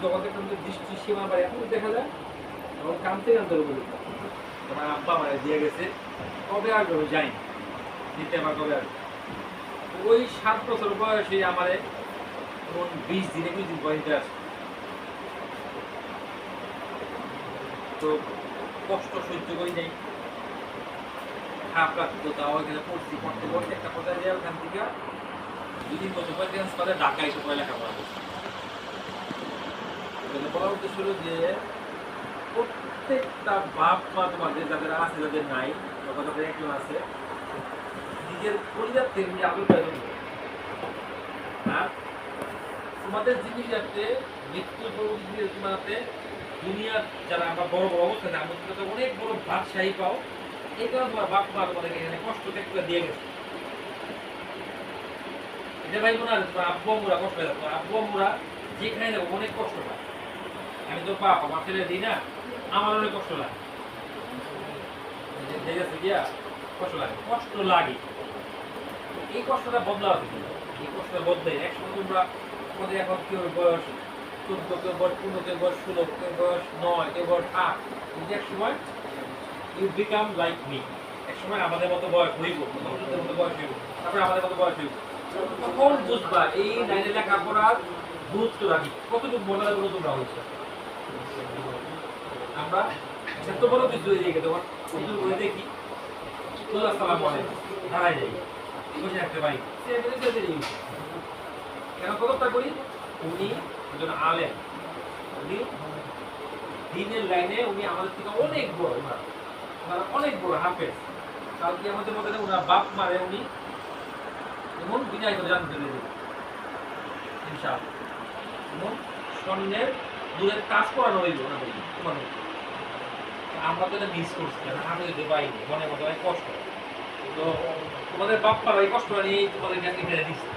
জগতের কিন্তু দৃষ্টি সীমা বা এখন দেখা যায় তখন কানতে কানতে বলি তোমার আব্বা মানে দিয়ে গেছে কবে আসবে আমি যাই দিতে আমার কবে আসবে ওই 7 বছর বয়সে আমার এমন 20 দিনে 20 দিন বয়সে আসে তো কষ্ট সহ্য করি নাই খারাপ লাগতো তাও এখানে পড়ছি পড়তে পড়তে একটা পর্যায়ে দিয়ে ওখান থেকে 2-3 বছর পর চেঞ্জ করে ঢাকায় এসে পড়ে লেখাপড়া করছি বলা উদ্দেশ্য হলো যে প্রত্যেকটা বাপ মা তোমাদের যাদের আছে যাদের নাই বা যাদের একজন আছে নিজের পরিবার থেকে নিজে আদর প্রয়োজন আর তোমাদের জিনিস যাতে মৃত্যুর পরবর্তী তোমাতে দুনিয়ার যারা আমরা বড় বড় অবস্থানে আমাদের কাছে অনেক বড় বাদশাহী পাও এই কারণে তোমার বাপ মা তোমাদেরকে এখানে কষ্ট ত্যাগ করে দিয়ে গেছে এটা ভাই মনে হয় তোমার আব্বু আম্মুরা কষ্ট পায় তোমার আব্বু আম্মুরা যেখানে যাবো অনেক কষ্ট পায় আমি তো বাপ আমার ছেলে দিই না আমার অনেক কষ্ট লাগে ঠিক আছে গিয়া কষ্ট লাগে এই কষ্টটা বদলাতে এই কষ্টটা বদলে একসময় তোমরা তোমাদের এখন কেউ বয়স 14 কেউ বয়স 15 কেউ বয়স 16 কেউ বয়স 9 কেউ বয়স 8 কিন্তু এক সময় ইউ বিকাম লাইক মি এক সময় আমাদের মতো বয়স হইব তোমাদের মতো বয়স হইব তারপরে আমাদের মতো বয়স হইব তখন বুঝবা এই লাইনে লেখাপড়ার গুরুত্ব রাখি কতটুকু মনে করে তোমরা হয়েছে আমরা এত বড় কিছু হয়ে যাই তখন শুধু বলে দেখি আসসালামু আলাইকুম দাঁড়াই যাই বসে থাকতে পারি কেন কতটা করি উনি একজন আলেম উনি দিনের লাইনে উনি আমাদের থেকে অনেক বড় ওনারা অনেক বড় হাফেজ কালকে আমাদের মধ্যে ওনার বাপ মারে উনি এমন বিনয় করে জানতে দেবেন ইনশাআল্লাহ এমন স্বর্ণের দূরের কাজ করানো হইল ওনাদের তোমাদের আমরা তো এটা মিস করছি আমি যদি পাইনি মনে মতো অনেক কষ্ট তো তোমাদের বাপ্পারা এই কষ্টটা নিয়েই তোমাদেরকে এখানে দিচ্ছে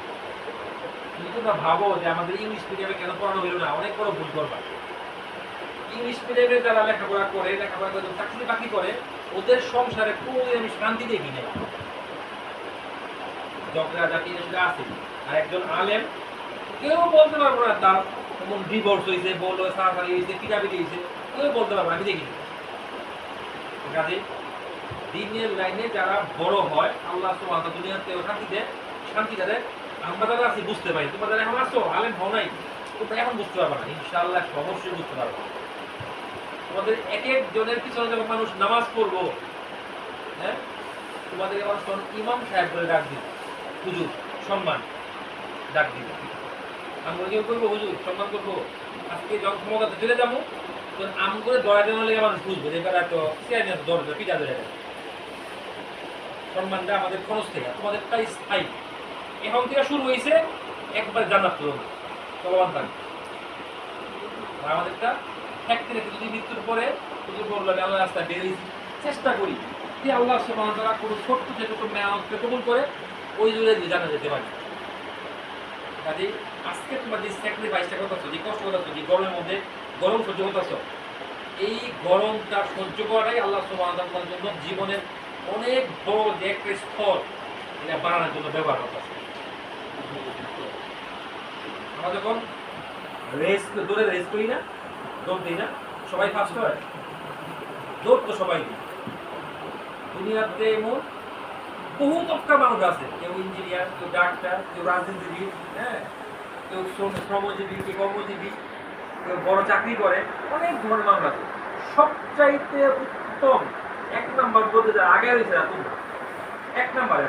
তুমি তোমরা ভাবো যে আমাদের ইংলিশ মিডিয়ামে কেন পড়ানো হইল না অনেক বড় ভুল করবা ইংলিশ মিডিয়ামে যারা লেখাপড়া করে চাকরি বাকি করে ওদের সংসারে কোনো আমি শান্তি দেখি না ঝগড়া জাতি আছে আর একজন আলেম কেউ বলতে পারবো না তার এমন ডিভোর্স হয়েছে বললো সারাসারি হয়েছে পিটাপিটি হয়েছে কেউ বলতে পারবো না আমি দেখিনি কাজে দিনের লাইনে যারা বড় হয় আল্লাহ সুবহানাহু দুনিয়াতে শান্তি দেয় আমরা যারা আছি বুঝতে পারি তোমরা যারা এখন আসছো আলেম হও নাই তোমরা এখন বুঝতে পারবে না ইনশাআল্লাহ অবশ্যই বুঝতে পারবে তোমাদের এক এক জনের পিছনে যখন মানুষ নামাজ পড়বো হ্যাঁ তোমাদের এখন ইমাম সাহেব বলে ডাক দিবে হুজুর সম্মান ডাক দিবে আমরা কেউ করবো হুজুর সম্মান করবো আজকে যখন ক্ষমতাতে চলে যাবো তখন আম করে দয়া দেওয়া লেগে মানুষ বুঝবে যে তারা তো সিয়ার দরজা পিঠা ধরে সম্মানটা আমাদের খরচ থেকে তোমাদেরটা স্থায়ী এখন থেকে শুরু হয়েছে একবার জান্নাত পূরণ চলমান থাকবে আর আমাদেরটা থাকতে রেখে যদি মৃত্যুর পরে হুজুর বললো আমি আল্লাহ রাস্তায় বেরিয়েছি চেষ্টা করি যে আল্লাহ সুবহানাহু ওয়া তাআলা কোনো ছোট্ট থেকে ছোট মেয়াদকে কবুল করে ওই দূরে জানা যেতে পারে কাজেই আজকে তোমার যে স্যাক্রিফাইসটা করতেছো যে কষ্ট করতেছো যে গরমের মধ্যে গরম সহ্য করতেছো এই গরমটা সহ্য করাটাই আল্লাহ সুবহানাহু ওয়া তাআলার জন্য জীবনের অনেক বড় যে একটা স্তর এটা বাড়ানোর জন্য ব্যবহার করতেছে আমরা যখন দৌড়ে রেস করি না দৌড় দিই না সবাই ফার্স্ট হয় দৌড় তো সবাই দিই দুনিয়াতে এমন বহু তবকার মানুষ আছে কেউ ইঞ্জিনিয়ার কেউ ডাক্তার কেউ রাজনীতিবিদ হ্যাঁ কেউ শ্রমজীবী কেউ কর্মজীবী কেউ বড় চাকরি করে অনেক ধরনের মানুষ আছে সবচাইতে উত্তম এক নাম্বার বলতে যা আগে হয়েছে না তোমরা এক নাম্বারে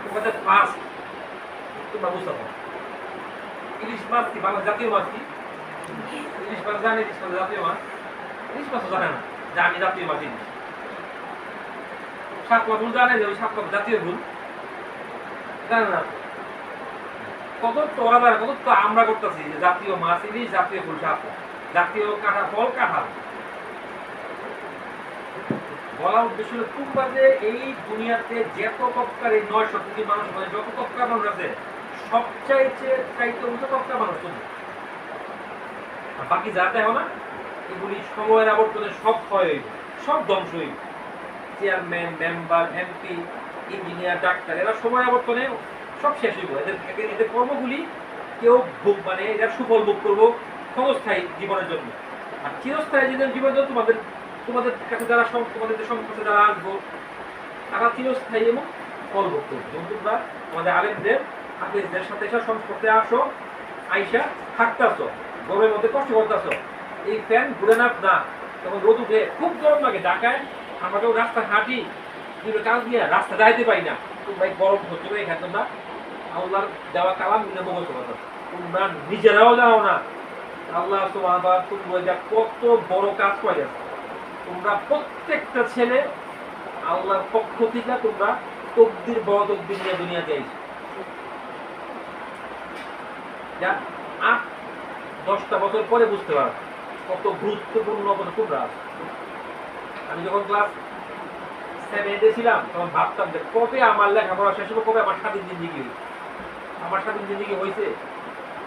তোমাদের ফার্স্ট তোমরা বুঝতে পারো ইলিশ মাছ কি বাংলা জাতীয় মাছ কি ইলিশ মাছ জানে ইলিশ মাছ জাতীয় মাছ ইলিশ মাছও জানে না যে আমি জাতীয় মাছ ইলিশ সাতপা ভুল জানে যে ওই সাতপা জাতীয় ভুল জানে না কত তো আমরা করতেছি যে জাতীয় মাছ ইলিশ জাতীয় ফুল সাতপা জাতীয় কাঁঠা ফল কাঁঠাল বলা উদ্দেশ্য হলো তোমরা যে এই দুনিয়াতে যত তবকার এই 900 কোটি মানুষ মানে যত তবকার মানুষ আছে সবচাইতে উচ্চ তবকার মানুষ তুমি আর বাকি যা দেখো না এগুলি সময়ের আবর্তনে সব ক্ষয় হইব সব ধ্বংস হইব chairman member MP engineer doctor এরা সময় আবর্তনে সব শেষ হইব এদের কর্মগুলি কেউ ভোগ মানে এরা সুফল ভোগ করবো ক্ষণস্থায়ী জীবনের জন্য। আর চিরস্থায়ী জীবনের জন্য তোমাদের কাছে যারা তোমাদের সংস্পর্শে যারা আসবো তারা চিরস্থায়ী এবং ফলভোগ করবে। এবং তোমরা আমাদের আলেমদের হাফেজদের সাথে এসে সংস্পর্শে আসো, আইসা থাকতেছো, গরমের মধ্যে কষ্ট করতেছো, এই ফ্যান ঘুরে না তখন রোদ উঠে খুব গরম লাগে। ঢাকায় আমরা যখন রাস্তা হাঁটি কিন্তু কাজ দিয়ে রাস্তা যাইতে পারি না, তোমরা গরম হচ্ছে করে এখানে তোমরা আল্লাহর দেওয়া কালাম নিয়ে মুখস্থ করো, তোমরা নিজেরাও জানো না আল্লাহ তোমার তোমরা কত বড় কাজ করে যাচ্ছে। তোমরা প্রত্যেকটা ছেলে আল্লাহর পক্ষ থেকে তোমরা তকদির বড় তকদির নিয়ে দুনিয়াতে আইছো। যা 8-10টা বছর পরে বুঝতে পারো কত গুরুত্বপূর্ণ কত তোমরা। আমি যখন ক্লাস 7-8 ছিলাম তখন ভাবতাম যে কবে আমার লেখাপড়া শেষ হবে, কবে আমার স্বাধীন জিন্দিগি হয়েছে। আমার স্বাধীন জিন্দিগি হয়েছে,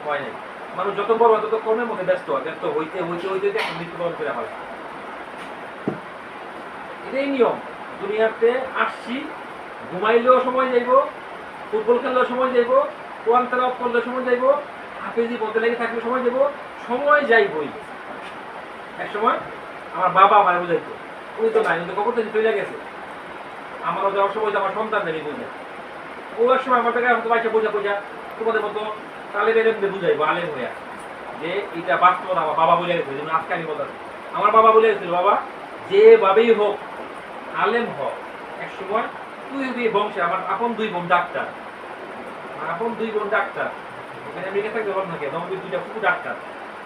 হয় নাই। মানুষ যত বড় তত কর্মের মধ্যে ব্যস্ত হয়, ব্যস্ত হইতে হইতে হইতে এখন মৃত্যুবরণ করে হয়। এটাই নিয়ম। দুনিয়াতে আসছি, ঘুমাইলেও সময় যাইব, ফুটবল খেললেও সময় যাইব, কোরআন তেলাওয়াত করলেও সময় যাইব, হাফেজি বলতে লেগে থাকলে সময় যাইব, সময় যাইবই। এক সময় আমার বাবা আমার বুঝাইতো, উনি তো নাই, উনি তো কখন থেকে চলে গেছে। আমারও যাওয়ার সময় আমার সন্তান নেই বুঝে, ও এক সময় আমার হয়তো বাইকে বোঝা তোমাদের মতো তালের এলেমদের বুঝাইবো আলেম হইয়া যে এটা বাস্তব না। আমার বাবা বলে গেছিল, যেমন আজকে আমি বলতেছি, আমার বাবা বলে গেছিল, বাবা যেভাবেই হোক আলেম হোক, এক সময় তুই বংশে আমার আপন 2 বোন ডাক্তার, আপন 2 বোন ডাক্তার, ওখানে আমেরিকা থাকতে বল না কেন, 2টা ফুকু ডাক্তার,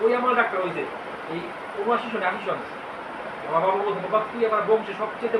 ওই আমার ডাক্তার হয়েছে এই 79 সনে 80 সনে। আমার বাবা বলছে, বাবা তুই আমার বংশে সবচেয়ে